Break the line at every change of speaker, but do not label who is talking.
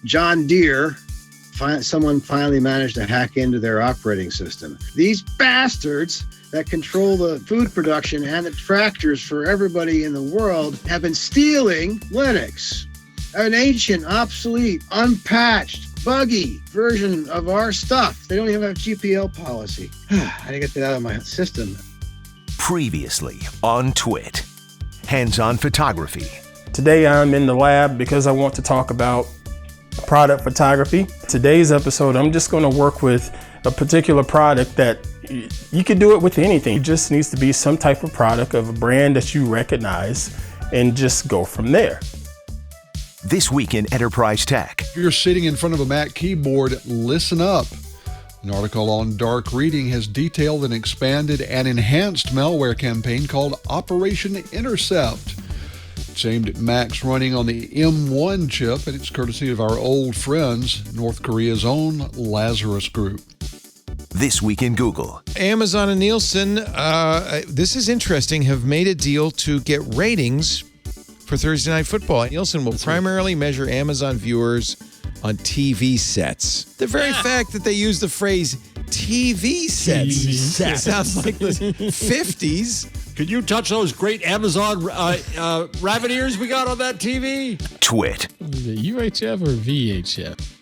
John Deere, someone finally managed to hack into their operating system. These bastards that control the food production and the tractors for everybody in the world have been stealing Linux, an ancient, obsolete, unpatched, buggy version of our stuff. They don't even have a GPL policy. I had to get that out of my system.
Previously on TWiT, hands-on photography.
Today I'm in the lab because I want to talk about product photography. Today's episode, I'm just going to work with a particular product that you can do it with anything. It just needs to be some type of product of a brand that you recognize and just go from there.
This week in Enterprise Tech.
If you're sitting in front of a Mac keyboard, listen up. An article on Dark Reading has detailed an expanded and enhanced malware campaign called Operation Intercept. It's aimed at Macs running on the M1 chip, and it's courtesy of our old friends, North Korea's own Lazarus Group.
This week in Google.
Amazon and Nielsen, this is interesting, have made a deal to get ratings for Thursday Night Football. Nielsen will primarily measure Amazon viewers on TV sets. The very fact that they use the phrase TV sets sounds like the 50s.
Could you touch those great Amazon rabbit ears we got on that TV?
TWiT.
Is it UHF or VHF?